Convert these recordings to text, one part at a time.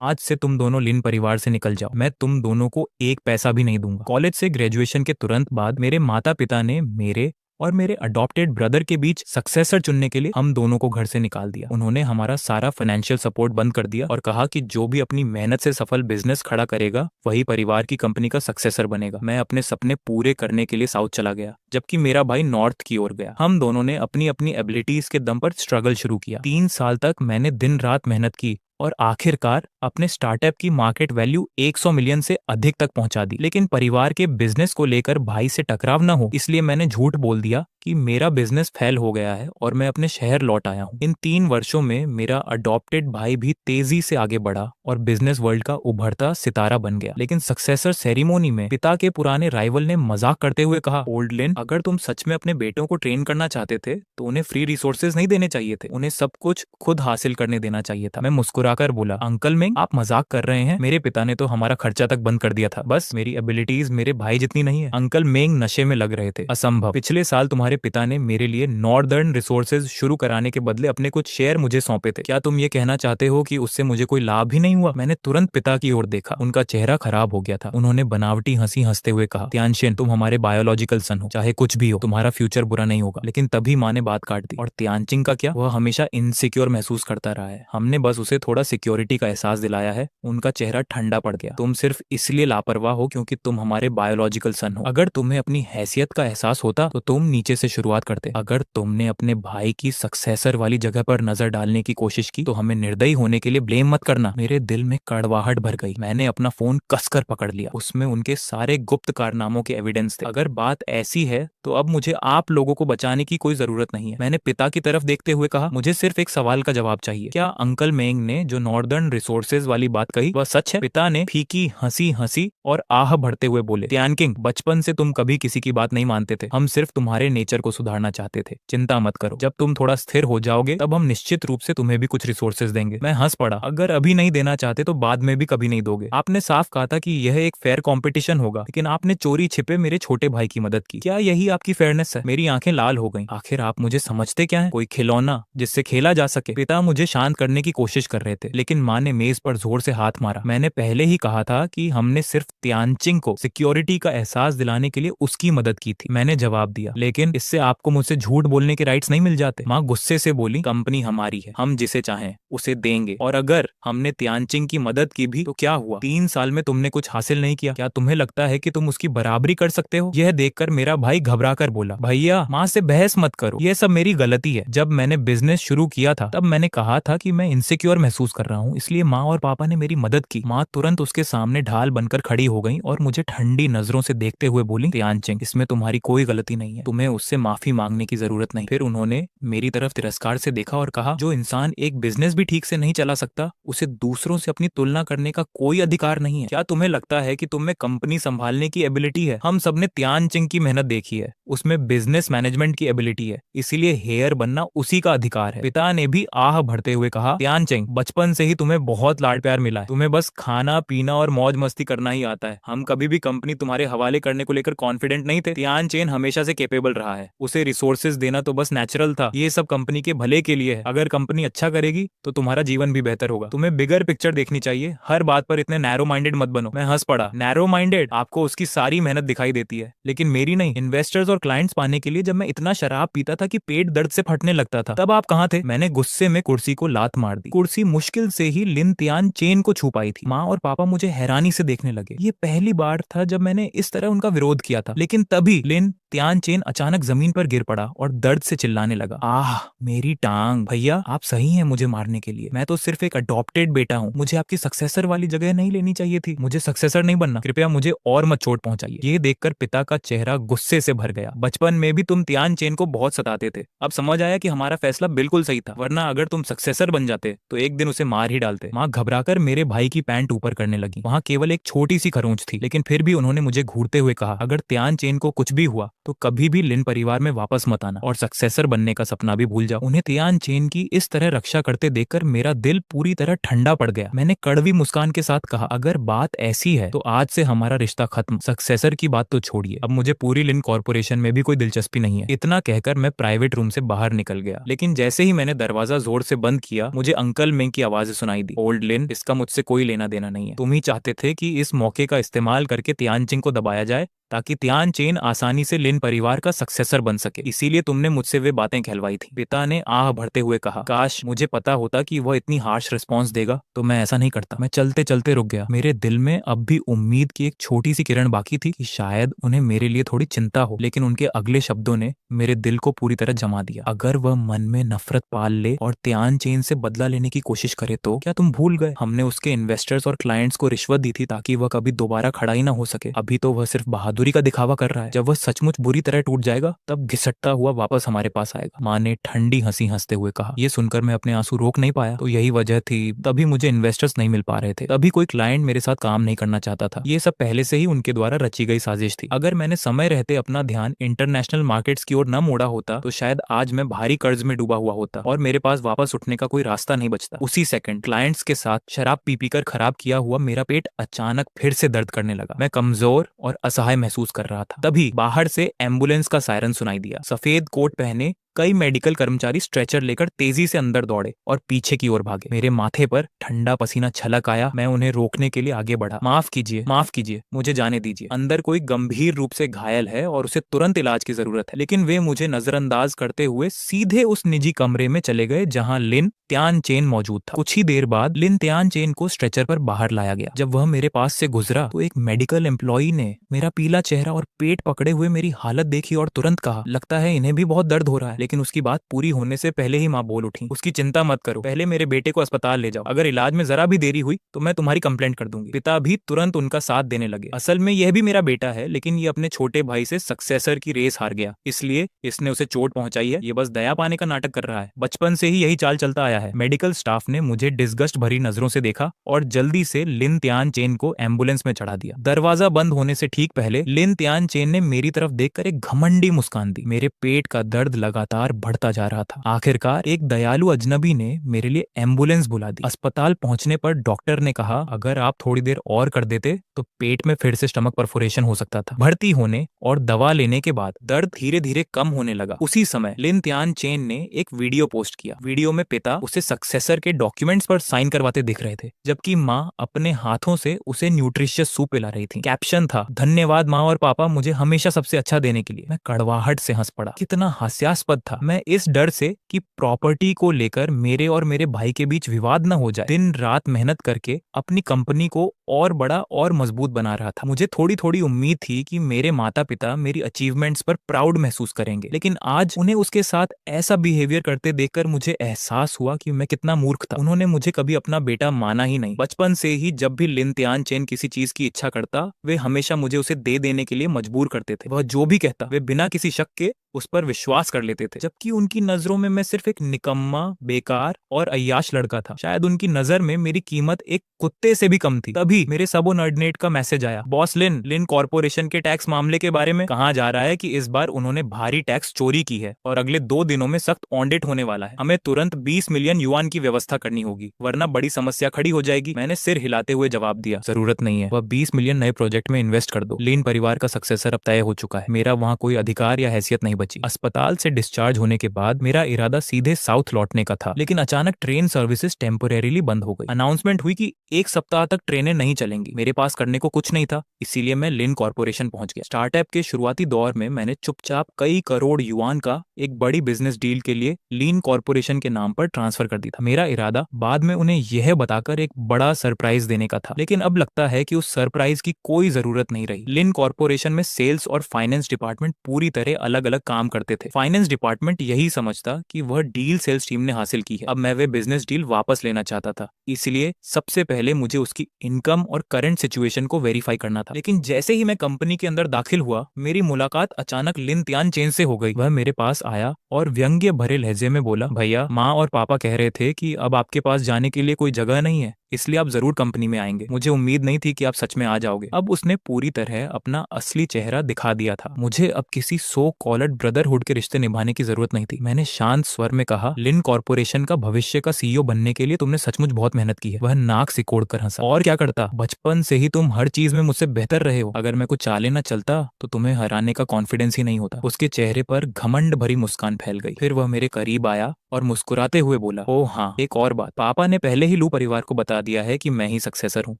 आज से तुम दोनों लिन परिवार से निकल जाओ। मैं तुम दोनों को एक पैसा भी नहीं दूंगा। कॉलेज से ग्रेजुएशन के तुरंत बाद मेरे माता पिता ने मेरे और मेरे अडॉप्टेड ब्रदर के बीच सक्सेसर चुनने के लिए हम दोनों को घर से निकाल दिया। उन्होंने हमारा सारा फाइनेंशियल सपोर्ट बंद कर दिया और कहा कि जो भी अपनी मेहनत से सफल बिजनेस खड़ा करेगा वही परिवार की कंपनी का सक्सेसर बनेगा। मैं अपने सपने पूरे करने के लिए साउथ चला गया, जबकि मेरा भाई नॉर्थ की ओर गया। हम दोनों ने अपनी अपनी एबिलिटीज के दम पर स्ट्रगल शुरू किया। 3 साल तक मैंने दिन रात मेहनत की और आखिरकार अपने स्टार्टअप की मार्केट वैल्यू 100 मिलियन से अधिक तक पहुंचा दी। लेकिन परिवार के बिजनेस को लेकर भाई से टकराव न हो, इसलिए मैंने झूठ बोल दिया कि मेरा बिजनेस फेल हो गया है और मैं अपने शहर लौट आया हूँ। इन 3 वर्षों में मेरा अडॉप्टेड भाई भी तेजी से आगे बढ़ा और बिजनेस वर्ल्ड का उभरता सितारा बन गया। लेकिन सक्सेसर सेरेमोनी में पिता के पुराने राइवल ने मजाक करते हुए कहा, ओल्ड लिन, अगर तुम सच में अपने बेटों को ट्रेन करना चाहते थे तो उन्हें फ्री रिसोर्सेज नहीं देने चाहिए थे, उन्हें सब कुछ खुद हासिल करने देना चाहिए था। मैं मुस्कुराकर बोला, अंकल मिंग, आप मजाक कर रहे हैं। मेरे पिता ने तो हमारा खर्चा तक बंद कर दिया था। बस मेरी एबिलिटीज मेरे भाई जितनी नहीं है। अंकल मिंग नशे में लग रहे थे। असंभव। पिछले साल तुम्हारे पिता ने मेरे लिए नॉर्दर्न रिसोर्सेज शुरू कराने के बदले अपने कुछ शेयर मुझे सौंपे थे। क्या तुम ये कहना चाहते हो कि उससे मुझे कोई लाभ ही नहीं हुआ? मैंने तुरंत पिता की ओर देखा। उनका चेहरा खराब हो गया था। उन्होंने बनावटी हंसी हंसते हुए कहा, त्यानशेन, तुम हमारे बायोलॉजिकल सन हो, चाहे कुछ भी हो, तुम्हारा फ्यूचर बुरा नहीं होगा। लेकिन तभी माँ ने बात काट दी। और त्यानचिंग का क्या? वह हमेशा इनसिक्योर महसूस करता रहा है। हमने बस उसे थोड़ा सिक्योरिटी का एहसास दिलाया है। उनका चेहरा ठंडा पड़ गया। तुम सिर्फ इसलिए लापरवाह हो क्योंकि तुम हमारे बायोलॉजिकल सन हो। अगर तुम्हें अपनी हैसियत का एहसास होता तो तुम नीचे से शुरुआत करते। अगर तुमने अपने भाई की सक्सेसर वाली जगह पर नजर डालने की कोशिश की तो हमें निर्दयी होने के लिए ब्लेम मत करना। मेरे दिल में कड़वाहट भर गई। मैंने अपना फोन कसकर पकड़ लिया। उसमें उनके सारे गुप्त कारनामों के एविडेंस थे। अगर बात ऐसी है तो अब मुझे आप लोगों को बचाने की कोई जरूरत नहीं है। मैंने पिता की तरफ देखते हुए कहा, मुझे सिर्फ एक सवाल का जवाब चाहिए। क्या अंकल मेंग ने जो नॉर्दर्न रिसोर्सेज वाली बात कही वह सच है? पिता ने फीकी हंसी हंसी और आह भरते हुए बोले, त्यानकिंग, बचपन से तुम कभी किसी की बात नहीं मानते थे। हम सिर्फ तुम्हारे नेचर को सुधारना चाहते थे। चिंता मत करो, जब तुम थोड़ा स्थिर हो जाओगे तब हम निश्चित रूप से तुम्हें भी कुछ रिसोर्सेज देंगे। मैं हंस पड़ा। अगर अभी नहीं देना चाहते तो बाद में भी कभी नहीं दोगे। आपने साफ कहा था कि यह एक फेयर कंपटीशन होगा, लेकिन आपने चोरी छिपे मेरे छोटे भाई की मदद की। क्या यही आपकी फेयरनेस है? मेरी आंखें लाल हो गईं। आखिर आप मुझे समझते क्या हैं? कोई खिलौना जिससे खेला जा सके? पिता मुझे शांत करने की कोशिश कर रहे थे, लेकिन माँ ने मेज पर जोर से हाथ मारा। मैंने पहले ही कहा था कि हमने सिर्फ त्यानचिंग को सिक्योरिटी का एहसास दिलाने के लिए उसकी मदद की थी। मैंने जवाब दिया, लेकिन इससे आपको मुझसे झूठ बोलने के राइट्स नहीं मिल जाते। माँ गुस्से से बोली, कंपनी हमारी है, हम जिसे चाहें उसे देंगे। और अगर हमने त्यानचिंग की मदद की भी तो क्या हुआ? 3 साल में तुमने कुछ हासिल नहीं किया। क्या तुम्हें लगता है कि तुम उसकी बराबरी कर सकते हो? यह देखकर मेरा भाई घबरा कर बोला, भैया, माँ से बहस मत करो, यह सब मेरी गलती है। जब मैंने बिजनेस शुरू किया था तब मैंने कहा था कि मैं इनसिक्योर महसूस कर रहा हूँ, इसलिए माँ और पापा ने मेरी मदद की। माँ तुरंत उसके सामने ढाल बनकर खड़ी हो गई और मुझे ठंडी नजरों से देखते हुए बोली, त्यानचिंग, इसमें तुम्हारी कोई गलती नहीं है, तुम्हें उससे माफी मांगने की जरूरत नहीं। फिर उन्होंने मेरी तरफ तिरस्कार से देखा और कहा, जो इंसान एक बिजनेस भी ठीक से नहीं चला सकता उसे दूसरों से अपनी तुलना करने का कोई अधिकार नहीं है। क्या तुम्हें लगता है कि तुम में कंपनी संभालने की एबिलिटी है? हम सबने त्यानचिंग की मेहनत देखी है, उसमें बिजनेस मैनेजमेंट की एबिलिटी है, इसीलिए हेयर बनना उसी का अधिकार है। पिता ने भी आह भरते हुए कहा, त्यानचिंग, बचपन से ही तुम्हें बहुत लाड प्यार मिला है, तुम्हें बस खाना पीना और मौज मस्ती करना ही आता है। हम कभी भी कंपनी तुम्हारे हवाले करने को लेकर कॉन्फिडेंट नहीं थे। त्यानचेन हमेशा से कैपेबल रहा है, उसे रिसोर्सेज देना तो बस नेचुरल था। ये सब कंपनी के भले के लिए है। अगर कंपनी अच्छा करेगी तो तुम्हारा जीवन भी बेहतर होगा। तुम्हें बिगर पिक्चर देखनी चाहिए, हर बात पर इतने नैरो माइंडेड मत बनो। मैं हंस पड़ा। Narrow minded? आपको उसकी सारी मेहनत दिखाई देती है, लेकिन मेरी नहीं। इन्वेस्टर्स और क्लाइंट्स पाने के लिए जब मैं इतना शराब पीता था कि पेट दर्द से फटने लगता था, तब आप कहाँ थे? मैंने गुस्से में कुर्सी को लात मार दी। कुर्सी मुश्किल से ही लिन त्यानचेन को छू पाई थी। माँ और पापा मुझे हैरानी से देखने लगे। ये पहली बार था जब मैंने इस तरह उनका विरोध किया था। लेकिन तभी लिन त्यानचेन अचानक जमीन पर गिर पड़ा और दर्द से चिल्लाने लगा, आह, मेरी टांग। भैया, आप सही हैं मुझे मारने के लिए। मैं तो सिर्फ एक अडॉप्टेड बेटा हूँ। मुझे आपकी सक्सेसर वाली जगह नहीं लेनी चाहिए थी। मुझे सक्सेसर नहीं बनना। कृपया मुझे और मत चोट पहुंचाइए। ये देखकर पिता का चेहरा गुस्से से भर गया। बचपन में भी तुम त्यानचेन को बहुत सताते थे। अब समझ आया कि हमारा फैसला बिल्कुल सही था, वरना अगर तुम सक्सेसर बन जाते तो एक दिन उसे मार ही डालते। माँ घबराकर मेरे भाई की पैंट ऊपर करने लगी। वहाँ केवल एक छोटी सी खरोंच थी, लेकिन फिर भी उन्होंने मुझे घूरते हुए कहा, अगर त्यानचेन को कुछ भी हुआ तो कभी भी लिन परिवार में वापस मत आना और सक्सेसर बनने का सपना भी भूल जाओ। उन्हें तियान चेन की इस तरह रक्षा करते देखकर मेरा दिल पूरी तरह ठंडा पड़ गया। मैंने कड़वी मुस्कान के साथ कहा, अगर बात ऐसी है तो आज से हमारा रिश्ता खत्म। सक्सेसर की बात तो छोड़िए, अब मुझे पूरी लिन कॉर्पोरेशन में भी कोई दिलचस्पी नहीं है। इतना कहकर मैं प्राइवेट रूम से बाहर निकल गया, लेकिन जैसे ही मैंने दरवाजा जोर से बंद किया, मुझे अंकल मिंग की आवाज सुनाई दी। ओल्ड लिन, इसका मुझसे कोई लेना देना नहीं है। तुम ही चाहते थे कि इस मौके का इस्तेमाल करके तियानचिंग को दबाया जाए ताकि तियान चेन आसानी से लिन परिवार का सक्सेसर बन सके, इसीलिए तुमने मुझसे वे बातें कहलवाई थी। पिता ने आह भरते हुए कहा, काश मुझे पता होता कि वह इतनी हार्श रिस्पॉन्स देगा तो मैं ऐसा नहीं करता। मैं चलते चलते रुक गया। मेरे दिल में अब भी उम्मीद की एक छोटी सी किरण बाकी थी कि शायद उन्हें मेरे लिए थोड़ी चिंता हो, लेकिन उनके अगले शब्दों ने मेरे दिल को पूरी तरह जमा दिया। अगर वह मन में नफरत पाल ले और तियान चेन से बदला लेने की कोशिश करे तो क्या तुम भूल गए हमने उसके इन्वेस्टर्स और क्लाइंट्स को रिश्वत दी थी ताकि वह कभी दोबारा खड़ा ही ना हो सके। अभी तो वह सिर्फ बहादुरी का दिखावा कर रहा है। जब वह सचमुच बुरी तरह टूट जाएगा तब घिसटता हुआ वापस हमारे पास आएगा। माँ ने ठंडी हंसी हंसते हुए कहा। ये सुनकर मैं अपने आंसू रोक नहीं पाया। तो यही वजह थी, तभी मुझे इन्वेस्टर्स नहीं मिल पा रहे थे, तभी कोई क्लाइंट मेरे साथ काम नहीं करना चाहता था। ये सब पहले से ही उनके द्वारा रची गई साजिश थी। अगर मैंने समय रहते अपना ध्यान इंटरनेशनल मार्केट्स की ओर न मोड़ा होता तो शायद आज मैं भारी कर्ज में डूबा हुआ होता और मेरे पास वापस उठने का कोई रास्ता नहीं बचता। उसी सेकंड क्लाइंट्स के साथ शराब पी पी कर खराब किया हुआ मेरा पेट अचानक फिर से दर्द करने लगा। मैं कमजोर और असहाय महसूस कर रहा था। तभी बाहर से एम्बुलेंस का सायरन सुनाई दिया। सफेद कोट पहने कई मेडिकल कर्मचारी स्ट्रेचर लेकर तेजी से अंदर दौड़े और पीछे की ओर भागे। मेरे माथे पर ठंडा पसीना छलक आया। मैं उन्हें रोकने के लिए आगे बढ़ा। माफ कीजिए, मुझे जाने दीजिए। अंदर कोई गंभीर रूप से घायल है और उसे तुरंत इलाज की जरूरत है। लेकिन वे मुझे नजरअंदाज करते हुए सीधे उस निजी कमरे में चले गए जहां लिन तियान चेन मौजूद था। कुछ ही देर बाद लिन तियान चेन को स्ट्रेचर पर बाहर लाया गया। जब वह मेरे पास से गुजरा तो एक मेडिकल एम्प्लॉई ने मेरा पीला चेहरा और पेट पकड़े हुए मेरी हालत देखी और तुरंत कहा, लगता है इन्हें भी बहुत दर्द हो रहा है। लेकिन उसकी बात पूरी होने से पहले ही माँ बोल उठी, उसकी चिंता मत करो, पहले मेरे बेटे को अस्पताल ले जाओ। अगर इलाज में जरा भी देरी हुई तो मैं तुम्हारी कंप्लेंट कर दूंगी। पिता भी तुरंत उनका साथ देने लगे। असल में यह भी मेरा बेटा है, लेकिन ये अपने छोटे भाई से सक्सेसर की रेस हार गया, इसलिए इसने उसे चोट पहुंचाई है। ये बस दया पाने का नाटक कर रहा है। बचपन से ही यही चाल चलता आया है। मेडिकल स्टाफ ने मुझे डिस्गस्ट भरी नजरों से देखा और जल्दी से लिन तियान चेन को एम्बुलेंस में चढ़ा दिया। दरवाजा बंद होने से ठीक पहले लिन तियान चेन ने मेरी तरफ देखकर एक घमंडी मुस्कान दी। मेरे पेट का दर्द लगातार बढ़ता जा रहा था। आखिरकार एक दयालु अजनबी ने मेरे लिए एम्बुलेंस बुला दी। अस्पताल पहुंचने पर डॉक्टर ने कहा, अगर आप थोड़ी देर और कर देते तो पेट में फिर से स्टमक परफोरेशन हो सकता था। भर्ती होने और दवा लेने के बाद दर्द धीरे धीरे कम होने लगा। उसी समय लिन तियान चेन ने एक वीडियो पोस्ट किया। वीडियो में पिता उसे सक्सेसर के डॉक्यूमेंट्स पर साइन करवाते दिख रहे थे, जबकि माँ अपने हाथों से उसे न्यूट्रिशियस सूप पिला रही थी। कैप्शन था, धन्यवाद माँ और पापा मुझे हमेशा सबसे अच्छा देने के लिए। मैं कड़वाहट से हंस पड़ा। कितना हास्यास्पद था। मैं इस डर से कि प्रॉपर्टी को लेकर मेरे और मेरे भाई के बीच विवाद न हो जाए दिन रात मेहनत करके अपनी कंपनी को और बड़ा और मजबूत बना रहा था। मुझे थोड़ी थोड़ी उम्मीद थी कि मेरे माता पिता मेरी अचीवमेंट्स पर प्राउड महसूस करेंगे, लेकिन आज उन्हें उसके साथ ऐसा बिहेवियर करते देखकर मुझे एहसास हुआ कि मैं कितना मूर्ख था। उन्होंने मुझे कभी अपना बेटा माना ही नहीं। बचपन से ही जब भी लिन तियान चेन किसी चीज की इच्छा करता, वे हमेशा मुझे उसे दे देने के लिए मजबूर करते थे। वह जो भी कहता वे बिना किसी शक के उस पर विश्वास कर लेते थे, जबकि उनकी नजरों में मैं सिर्फ एक निकम्मा, बेकार और अय्याश लड़का था। शायद उनकी नजर में मेरी कीमत एक कुत्ते से भी कम थी। तभी मेरे सबोर्डिनेट का मैसेज आया, बॉस लिन कॉर्पोरेशन के टैक्स मामले के बारे में कहा जा रहा है कि इस बार उन्होंने भारी टैक्स चोरी की है और अगले 2 दिनों में सख्त ऑडिट होने वाला है। हमें तुरंत 20 मिलियन युआन की व्यवस्था करनी होगी, वरना बड़ी समस्या खड़ी हो जाएगी। मैंने सिर हिलाते हुए जवाब दिया, जरूरत नहीं है, वह 20 मिलियन नए प्रोजेक्ट में इन्वेस्ट कर दो। लिन परिवार का सक्सेसर अब तय हो चुका है। मेरा वहाँ कोई अधिकार या हैसियत नहीं बची। अस्पताल से डिस्चार्ज होने के बाद मेरा इरादा सीधे साउथ लौटने का था, लेकिन अचानक ट्रेन सर्विसेज टेम्पोरेरीली बंद हो गई। अनाउंसमेंट हुई कि 1 सप्ताह तक ट्रेनें नहीं चलेंगी। मेरे पास करने को कुछ नहीं था, इसीलिए मैं लिन कॉर्पोरेशन पहुंच गया। स्टार्टअप के शुरुआती दौर में मैंने चुपचाप कई करोड़ युआन का एक बड़ी बिजनेस डील के लिए लिन कॉर्पोरेशन के नाम पर ट्रांसफर कर दी था। मेरा इरादा बाद में उन्हें यह बताकर एक बड़ा सरप्राइज देने का था, लेकिन अब लगता है कि उस सरप्राइज की कोई जरूरत नहीं रही। लिन कॉर्पोरेशन में सेल्स और फाइनेंस डिपार्टमेंट पूरी तरह अलग अलग काम करते थे। फाइनेंस डिपार्टमेंट यही समझता कि वह डील सेल्स टीम ने हासिल की है। अब मैं वे बिजनेस डील वापस लेना चाहता था, इसलिए सबसे पहले मुझे उसकी इनकम और करंट सिचुएशन को वेरीफाई करना था। लेकिन जैसे ही मैं कंपनी के अंदर दाखिल हुआ, मेरी मुलाकात अचानक लिन तियान चेन से हो गई। वह मेरे पास आया और व्यंग्य भरे लहजे में बोला, भैया माँ और पापा कह रहे थे कि अब आपके पास जाने के लिए कोई जगह नहीं है, इसलिए आप जरूर कंपनी में आएंगे। मुझे उम्मीद नहीं थी कि आप सच में आ जाओगे। अब उसने पूरी तरह अपना असली चेहरा दिखा दिया था। मुझे अब किसी सो कॉल्ड ब्रदरहुड के रिश्ते निभाने की जरूरत नहीं थी। मैंने शांत स्वर में कहा, लिन कॉर्पोरेशन का भविष्य का सीईओ बनने के लिए तुमने सचमुच बहुत मेहनत की है। वह नाक सिकोड़ कर हंसा। और क्या करता, बचपन से ही तुम हर चीज में मुझसे बेहतर रहे हो। अगर मैं कुछ चाले न चलता तो तुम्हें हराने का कॉन्फिडेंस ही नहीं होता। उसके चेहरे पर घमंड भरी मुस्कान फैल गई। फिर वह मेरे करीब आया और मुस्कुराते हुए बोला, ओ हाँ, एक और बात, पापा ने पहले ही लू परिवार को बता दिया है कि मैं ही सक्सेसर हूँ।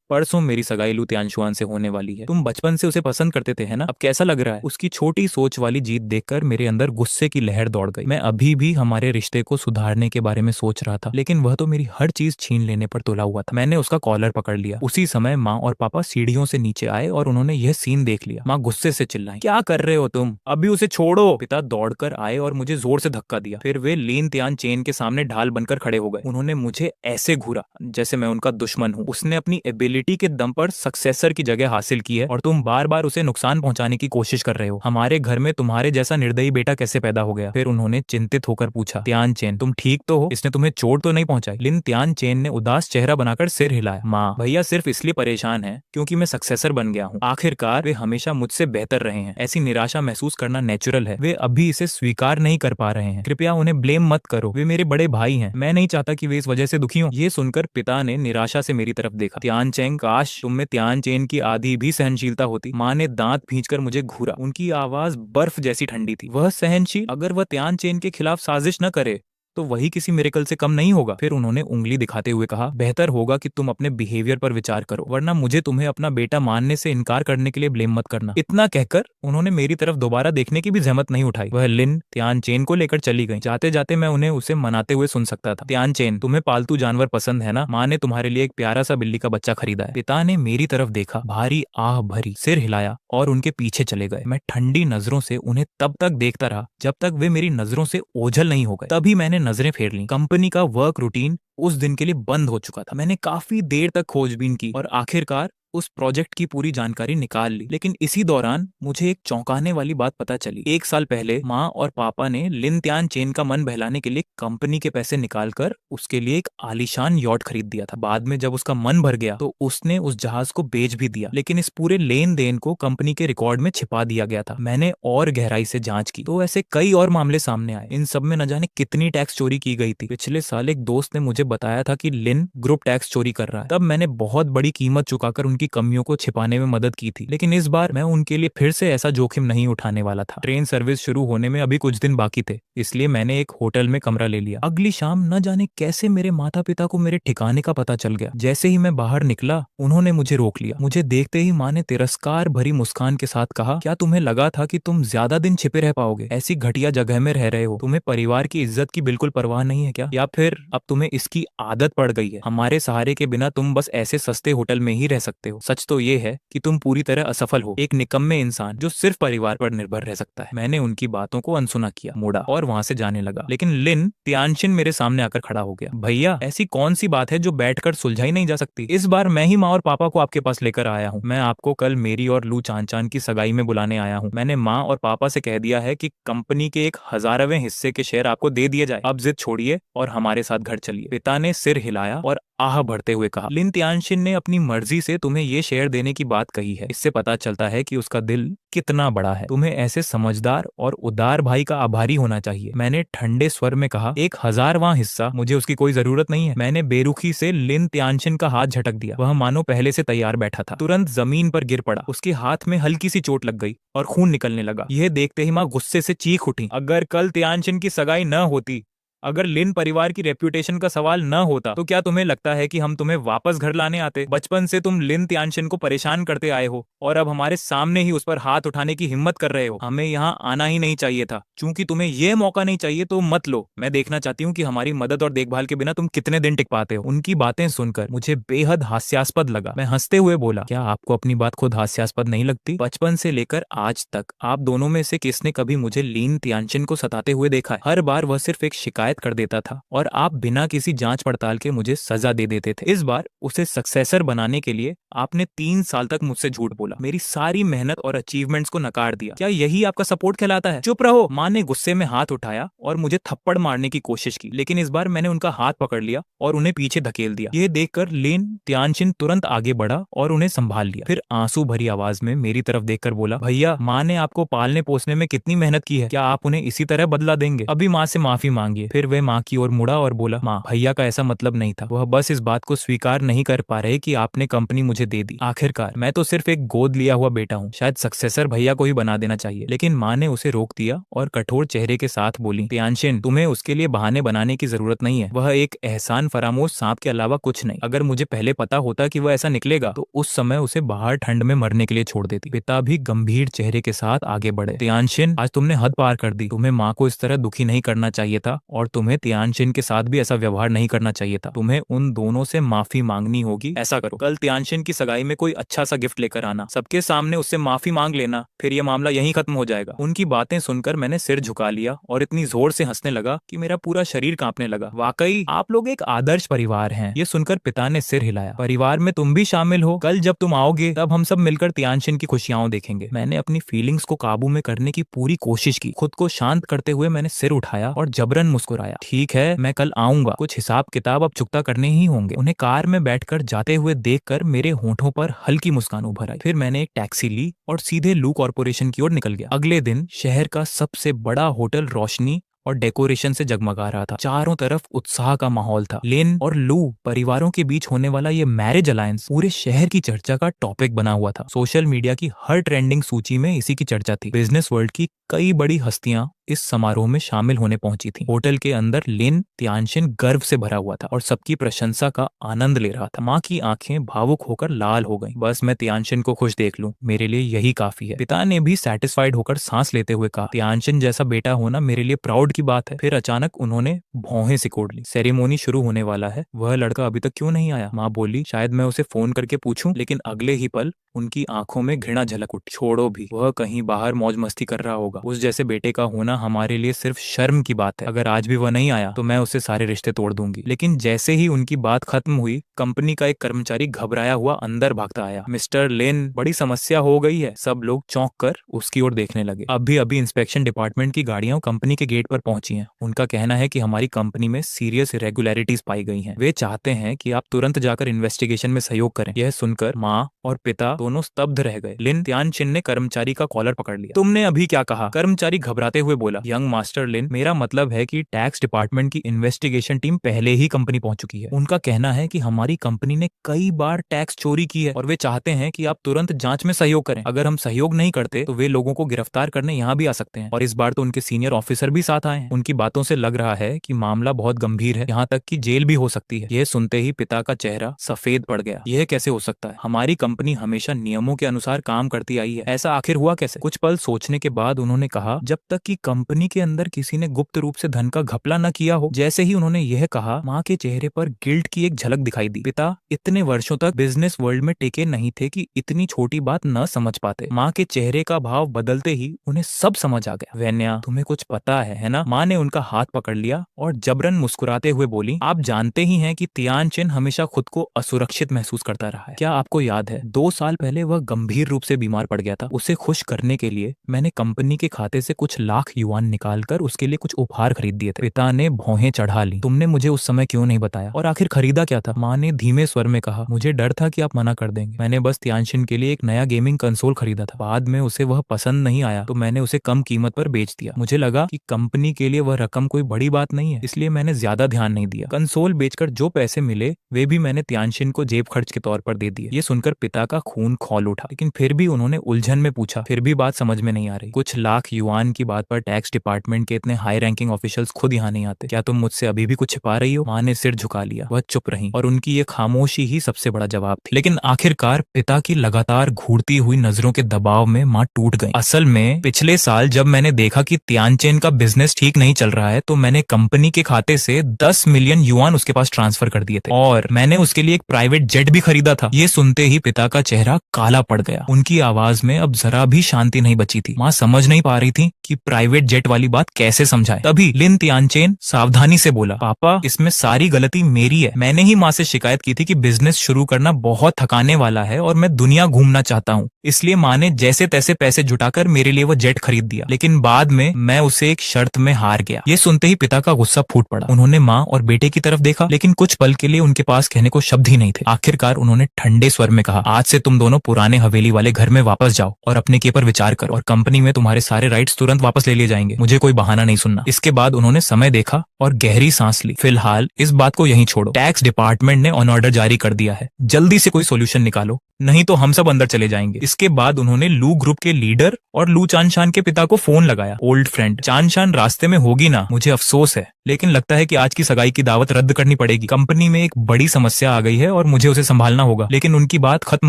परसों मेरी सगाई लू त्यांशुआन से होने वाली है। तुम बचपन से उसे पसंद करते थे, है ना? अब कैसा लग रहा है? उसकी छोटी सोच वाली जीत देखकर मेरे अंदर गुस्से की लहर दौड़ गई। मैं अभी भी हमारे रिश्ते को सुधारने के बारे में सोच रहा था, लेकिन वह तो मेरी हर चीज छीन लेने पर तुला हुआ था। मैंने उसका कॉलर पकड़ लिया। उसी समय माँ और पापा सीढ़ियों से नीचे आए और उन्होंने यह सीन देख लिया। माँ गुस्से से चिल्लाई, क्या कर रहे हो तुम? अभी उसे छोड़ो। पिता दौड़कर आए और मुझे जोर से धक्का दिया। फिर वे लीन त्यान चेन के सामने ढाल बनकर खड़े हो गए। उन्होंने मुझे ऐसे घूरा जैसे मैं उनका दुश्मन हूँ। उसने अपनी एबिलिटी के दम पर सक्सेसर की जगह हासिल की है और तुम बार बार उसे नुकसान पहुंचाने की कोशिश कर रहे हो। हमारे घर में तुम्हारे जैसा निर्दयी बेटा कैसे पैदा हो गया? फिर उन्होंने चिंतित होकर पूछा, त्यान चेन, तुम ठीक तो हो? इसने तुम्हें चोट तो नहीं पहुंचाई? लिन त्यान चेन ने उदास चेहरा बनाकर सिर हिलाया। माँ, भैया सिर्फ इसलिए परेशान है क्योंकि मैं सक्सेसर बन गया हूँ। आखिरकार वे हमेशा मुझसे बेहतर रहे हैं। ऐसी निराशा महसूस करना नेचुरल है। वे अभी इसे स्वीकार नहीं कर पा रहे हैं। कृपया उन्हें ब्लेम मत करो। वे मेरे बड़े भाई हैं। मैं नहीं चाहता कि वे इस वजह से दुखी हों। ये सुनकर पिता ने निराशा से मेरी तरफ देखा। त्यान चेंग, काश तुम में त्यान चेन की आधी भी सहनशीलता होती। माँ ने दांत भींचकर मुझे घूरा। उनकी आवाज बर्फ जैसी ठंडी थी। वह सहनशील? अगर वह त्यान चेन के खिलाफ साजिश न करे तो वही किसी मिरेकल से कम नहीं होगा। फिर उन्होंने उंगली दिखाते हुए कहा, बेहतर होगा कि तुम अपने बिहेवियर पर विचार करो, वरना मुझे तुम्हें अपना बेटा मानने से इनकार करने के लिए ब्लेम मत करना। इतना कहकर उन्होंने मेरी तरफ दोबारा देखने की भी जहमत नहीं उठाई। वह लिन त्यान चेन को लेकर चली गई। जाते जाते मैं उन्हें उसे मनाते हुए सुन सकता था। त्यान चेन, तुम्हें पालतू जानवर पसंद है ना? माँ ने तुम्हारे लिए एक प्यारा सा बिल्ली का बच्चा खरीदा है। पिता ने मेरी तरफ देखा, भारी आह भरी, सिर हिलाया और उनके पीछे चले गए। मैं ठंडी नजरों से उन्हें तब तक देखता रहा जब तक वे मेरी नजरों से ओझल नहीं हो गए। तभी मैंने नजरें फेर ली। कंपनी का वर्क रूटीन उस दिन के लिए बंद हो चुका था। मैंने काफी देर तक खोजबीन की और आखिरकार उस प्रोजेक्ट की पूरी जानकारी निकाल ली। लेकिन इसी दौरान मुझे एक चौंकाने वाली बात पता चली। 1 साल पहले माँ और पापा ने लिन त्यान चेन का मन बहलाने के लिए कंपनी के पैसे निकालकर उसके लिए एक आलीशान यॉट खरीद दिया था। बाद में जब उसका मन भर गया तो उसने उस जहाज को बेच भी दिया, लेकिन इस पूरे लेन देन को कंपनी के रिकॉर्ड में छिपा दिया गया था। मैंने और गहराई से जांच की तो ऐसे कई और मामले सामने आए। इन सब में न जाने कितनी टैक्स चोरी की गई थी। पिछले साल एक दोस्त ने मुझे बताया था कि लिन ग्रुप टैक्स चोरी कर रहा है। तब मैंने बहुत बड़ी कीमत चुकाकर उनकी कमियों को छिपाने में मदद की थी, लेकिन इस बार मैं उनके लिए फिर से ऐसा जोखिम नहीं उठाने वाला था। ट्रेन सर्विस शुरू होने में अभी कुछ दिन बाकी थे, इसलिए मैंने एक होटल में कमरा ले लिया। अगली शाम न जाने कैसे मेरे माता पिता को मेरे ठिकाने का पता चल गया। जैसे ही मैं बाहर निकला उन्होंने मुझे रोक लिया। मुझे देखते ही माँ ने तिरस्कार भरी मुस्कान के साथ कहा, क्या तुम्हें लगा था कि तुम ज्यादा दिन छिपे रह पाओगे? ऐसी घटिया जगह में रह रहे हो, तुम्हें परिवार की इज्जत की बिल्कुल परवाह नहीं है क्या? या फिर अब तुम्हें इसकी आदत पड़ गई है? हमारे सहारे के बिना तुम बस ऐसे सस्ते होटल में ही रह सकते हो। सच तो ये है कि तुम पूरी तरह असफल हो, एक निकम्मे इंसान जो सिर्फ परिवार पर निर्भर रह सकता है। मैंने उनकी बातों को अनसुना किया, मुड़ा और वहां से जाने लगा। लेकिन लिन त्यानशिन मेरे सामने आकर खड़ा हो गया। भैया, ऐसी कौन सी बात है जो बैठकर सुलझाई नहीं जा सकती? इस बार मैं ही माँ और पापा को आपके पास लेकर आया हूँ। मैं आपको कल मेरी और लू चांचान की सगाई में बुलाने आया हूँ। मैंने माँ और पापा से कह दिया है कि कंपनी के 1,000वें हिस्से के शेयर आपको दे दिए जाए। अब जिद छोड़िए और हमारे साथ घर चलिए। पिता ने सिर हिलाया और आह भरते हुए कहा, लिन त्यानशिन ने अपनी मर्जी से तुम्हें ये शेयर देने की बात कही है। इससे पता चलता है कि उसका दिल कितना बड़ा है। तुम्हें ऐसे समझदार और उदार भाई का आभारी होना चाहिए। मैंने ठंडे स्वर में कहा, 1,000वां हिस्सा मुझे उसकी कोई जरूरत नहीं है। मैंने बेरुखी से लिन त्यानशिन का हाथ झटक दिया। वह मानो पहले से तैयार बैठा था। तुरंत जमीन पर गिर पड़ा। उसके हाथ में हल्की सी चोट लग गई और खून निकलने लगा। यह देखते ही माँ गुस्से से चीख उठी, अगर कल त्यानशिन की सगाई न होती, अगर लिन परिवार की रेप्यूटेशन का सवाल न होता, तो क्या तुम्हें लगता है कि हम तुम्हें वापस घर लाने आते? बचपन से तुम लिन त्यानशिन को परेशान करते आए हो और अब हमारे सामने ही उस पर हाथ उठाने की हिम्मत कर रहे हो। हमें यहाँ आना ही नहीं चाहिए था। चूंकि तुम्हें यह मौका नहीं चाहिए तो मत लो। मैं देखना चाहती हूँ कि हमारी मदद और देखभाल के बिना तुम कितने दिन टिक पाते हो। उनकी बातें सुनकर मुझे बेहद हास्यास्पद लगा। मैं हंसते हुए बोला, क्या आपको अपनी बात खुद हास्यास्पद नहीं लगती? बचपन से लेकर आज तक आप दोनों में से किसने कभी मुझे लिन त्यानशिन को सताते हुए देखा है? हर बार वह सिर्फ एक शिकायत शिकायत कर देता था और आप बिना किसी जांच पड़ताल के मुझे सजा दे देते थे। इस बार उसे सक्सेसर बनाने के लिए आपने 3 साल तक मुझसे झूठ बोला, मेरी सारी मेहनत और अचीवमेंट्स को नकार दिया। क्या यही आपका सपोर्ट कहलाता है? चुप रहो। माँ ने गुस्से में हाथ उठाया और मुझे थप्पड़ मारने की कोशिश की, लेकिन इस बार मैंने उनका हाथ पकड़ लिया और उन्हें पीछे धकेल दिया। यह देखकर लिन तियानशिन तुरंत आगे बढ़ा और उन्हें संभाल लिया। फिर आंसू भरी आवाज में मेरी तरफ देखकर बोला, भैया, माँ ने आपको पालने पोसने में कितनी मेहनत की है, क्या आप उन्हें इसी तरह बदला देंगे? अभी माँ से माफी मांगिए। फिर वह माँ की ओर मुड़ा और बोला, माँ, भैया का ऐसा मतलब नहीं था, वह बस इस बात को स्वीकार नहीं कर पा रहे कि आपने कंपनी मुझे दे दी। आखिरकार मैं तो सिर्फ एक गोद लिया हुआ बेटा हूँ, शायद सक्सेसर भैया को ही बना देना चाहिए। लेकिन माँ ने उसे रोक दिया और कठोर चेहरे के साथ बोली, तियानशिन, तुम्हें उसके लिए बहाने बनाने की जरूरत नहीं है। वह एक एहसान फरामोश सांप के अलावा कुछ नहीं। अगर मुझे पहले पता होता कि वह ऐसा निकलेगा तो उस समय उसे बाहर ठंड में मरने के लिए छोड़ देती। पिता भी गंभीर चेहरे के साथ आगे बढ़े, तियानशिन, आज तुमने हद पार कर दी। तुम्हें माँ को इस तरह दुखी नहीं करना चाहिए था और तुम्हें तियानशिन के साथ भी ऐसा व्यवहार नहीं करना चाहिए था। तुम्हें उन दोनों से माफी मांगनी होगी। ऐसा करो, कल तियानशिन की सगाई में कोई अच्छा सा गिफ्ट लेकर आना, सबके सामने उससे माफी मांग लेना, फिर यह मामला यहीं खत्म हो जाएगा। उनकी बातें सुनकर मैंने सिर झुका लिया और इतनी जोर से हंसने लगा कि मेरा पूरा शरीर कांपने लगा। वाकई आप लोग एक आदर्श परिवार हैं। ये सुनकर पिता ने सिर हिलाया। परिवार में तुम भी शामिल हो। कल जब तुम आओगे तब हम सब मिलकर तियानशिन की खुशियां देखेंगे। मैंने अपनी फीलिंग्स को काबू में करने की पूरी कोशिश की। खुद को शांत करते हुए मैंने सिर उठाया और जबरन मुस्कुराया। ठीक है, मैं कल आऊंगा। कुछ हिसाब किताब अब चुकता करने ही होंगे। उन्हें कार में बैठकर जाते हुए देखकर मेरे होंठों पर हल्की मुस्कान उभर आई। फिर मैंने एक टैक्सी ली और सीधे लू कॉर्पोरेशन की ओर निकल गया। अगले दिन शहर का सबसे बड़ा होटल रोशनी और डेकोरेशन से जगमगा रहा था। चारों तरफ उत्साह का माहौल था। लिन और लू परिवारों के बीच होने वाला ये मैरिज अलायंस पूरे शहर की चर्चा का टॉपिक बना हुआ था। सोशल मीडिया की हर ट्रेंडिंग सूची में इसी की चर्चा थी। बिजनेस वर्ल्ड की कई बड़ी हस्तियां इस समारोह में शामिल होने पहुंची थीं। होटल के अंदर लिन तियानशिन गर्व से भरा हुआ था और सबकी प्रशंसा का आनंद ले रहा था। माँ की आंखें भावुक होकर लाल हो गईं। बस मैं तियानशिन को खुश देख लूं, मेरे लिए यही काफी है। पिता ने भी सेटिस्फाइड होकर सांस लेते हुए कहा, तियानशिन जैसा बेटा होना मेरे लिए प्राउड की बात है। फिर अचानक उन्होंने भौहें सिकोड़ ली। सेरेमोनी शुरू होने वाला है, वह लड़का अभी तक क्यों नहीं आया? माँ बोली, शायद मैं उसे फोन करके पूछूं। लेकिन अगले ही पल उनकी आंखों में घृणा झलक उठी। छोड़ो भी, वह कहीं बाहर मौज मस्ती कर रहा होगा। उस जैसे बेटे का होना हमारे लिए सिर्फ शर्म की बात है। अगर आज भी वह नहीं आया तो मैं उससे सारे रिश्ते तोड़ दूंगी। लेकिन जैसे ही उनकी बात खत्म हुई, कंपनी का एक कर्मचारी घबराया हुआ अंदर भागता आया। मिस्टर लिन, बड़ी समस्या हो गई है। सब लोग चौंक कर उसकी ओर देखने लगे। अभी अभी इंस्पेक्शन डिपार्टमेंट की गाड़ियां कंपनी के गेट पर पहुंची हैं। उनका कहना है कि हमारी कंपनी में सीरियस इरेगुलरिटीज पाई गई हैं। वे चाहते हैं कि आप तुरंत जाकर इन्वेस्टिगेशन में सहयोग करें। यह सुनकर माँ और पिता दोनों स्तब्ध रह गए। लिन तियानशिन ने कर्मचारी का कॉलर पकड़ लिया। तुमने अभी क्या कहा? कर्मचारी घबराते हुए बोला, यंग मास्टर लिन, मेरा मतलब है कि टैक्स डिपार्टमेंट की इन्वेस्टिगेशन टीम पहले ही कंपनी पहुंच चुकी है। उनका कहना है कि हमारी कंपनी ने कई बार टैक्स चोरी की है और वे चाहते हैं कि आप तुरंत जांच में सहयोग करें। अगर हम सहयोग नहीं करते तो वे लोगों को गिरफ्तार करने यहाँ भी आ सकते हैं। और इस बार तो उनके सीनियर ऑफिसर भी साथ आए हैं। उनकी बातों से लग रहा है कि मामला बहुत गंभीर है, यहाँ तक कि जेल भी हो सकती है। यह सुनते ही पिता का चेहरा सफेद पड़ गया। यह कैसे हो सकता है? हमारी कंपनी हमेशा नियमों के अनुसार काम करती आई है, ऐसा आखिर हुआ कैसे? कुछ पल सोचने के बाद उन्होंने कहा, जब तक कि कंपनी के अंदर किसी ने गुप्त रूप से धन का घपला न किया हो। जैसे ही उन्होंने यह कहा, माँ के चेहरे पर गिल्ट की एक झलक दिखाई दी। पिता इतने वर्षों तक बिजनेस वर्ल्ड में टिके नहीं थे कि इतनी छोटी बात न समझ पाते। माँ के चेहरे का भाव बदलते ही उन्हें सब समझ आ गया। वैन्या, तुम्हें कुछ पता है ना? माँ ने उनका हाथ पकड़ लिया और जबरन मुस्कुराते हुए बोली, आप जानते ही हैं कि तियानशिन हमेशा खुद को असुरक्षित महसूस करता रहा है। क्या आपको याद है 2 साल पहले वह गंभीर रूप से बीमार पड़ गया था? उसे खुश करने के लिए मैंने कंपनी के खाते से कुछ लाख युआन निकालकर उसके लिए कुछ उपहार खरीद दिए थे। पिता ने भौहें चढ़ा ली। तुमने मुझे उस समय क्यों नहीं बताया? और आखिर खरीदा क्या था? माँ ने धीमे स्वर में कहा, मुझे डर था कि आप मना कर देंगे। मैंने बस तियानशिन के लिए एक नया गेमिंग कंसोल खरीदा था। बाद में उसे वह पसंद नहीं आया तो मैंने उसे कम कीमत पर बेच दिया। मुझे लगा कि कंपनी के लिए वह रकम कोई बड़ी बात नहीं है, इसलिए मैंने ज्यादा ध्यान नहीं दिया। कंसोल बेचकर जो पैसे मिले वे भी मैंने तियानशिन को जेब खर्च के तौर पर दे दिए। ये सुनकर पिता का खून खौल उठा, लेकिन फिर भी उन्होंने उलझन में पूछा, फिर भी बात समझ में नहीं आ रही। कुछ लाख युआन की बात पर टैक्स डिपार्टमेंट के इतने हाई रैंकिंग ऑफिशियल्स खुद यहाँ नहीं आते। क्या तुम मुझसे अभी भी कुछ छिपा रही हो? माँ ने सिर झुका लिया। वह चुप रही और उनकी ये खामोशी ही सबसे बड़ा जवाब थी। लेकिन आखिरकार पिता की लगातार घूरती हुई नजरों के दबाव में माँ टूट गई। असल में पिछले साल जब मैंने देखा कि तियानशिन का बिजनेस ठीक नहीं चल रहा है तो मैंने कंपनी के खाते से 10 मिलियन युआन उसके पास ट्रांसफर कर दिए थे और मैंने उसके लिए एक प्राइवेट जेट भी खरीदा था। ये सुनते ही पिता पिता का चेहरा काला पड़ गया। उनकी आवाज में अब जरा भी शांति नहीं बची थी। माँ समझ नहीं पा रही थी कि प्राइवेट जेट वाली बात कैसे समझाए। तभी लिन तियानचेन सावधानी से बोला, पापा इसमें सारी गलती मेरी है। मैंने ही माँ से शिकायत की थी कि बिजनेस शुरू करना बहुत थकाने वाला है और मैं दुनिया घूमना चाहता हूँ, इसलिए माँ ने जैसे तैसे पैसे जुटाकर मेरे लिए वो जेट खरीद दिया। लेकिन बाद में मैं उसे एक शर्त में हार गया। ये सुनते ही पिता का गुस्सा फूट पड़ा। उन्होंने माँ और बेटे की तरफ देखा, लेकिन कुछ पल के लिए उनके पास कहने को शब्द ही नहीं थे। आखिरकार उन्होंने ठंडे स्वर में कहा, आज से तुम दोनों पुराने हवेली वाले घर में वापस जाओ और अपने के पर विचार करो, और कंपनी में तुम्हारे सारे राइट्स तुरंत वापस ले लिए जाएंगे। मुझे कोई बहाना नहीं सुनना। इसके बाद उन्होंने समय देखा और गहरी सांस ली। फिलहाल इस बात को यहीं छोड़ो। टैक्स डिपार्टमेंट ने ऑन ऑर्डर जारी कर दिया है, जल्दी से कोई सोल्यूशन निकालो, नहीं तो हम सब अंदर चले जाएंगे। इसके बाद उन्होंने लू ग्रुप के लीडर और लू चानशान के पिता को फोन लगाया। ओल्ड फ्रेंड, चानशान रास्ते में होगी ना, मुझे अफसोस है, लेकिन लगता है कि आज की सगाई की दावत रद्द करनी पड़ेगी। कंपनी में एक बड़ी समस्या आ गई है और मुझे उसे संभालना होगा। लेकिन उनकी बात खत्म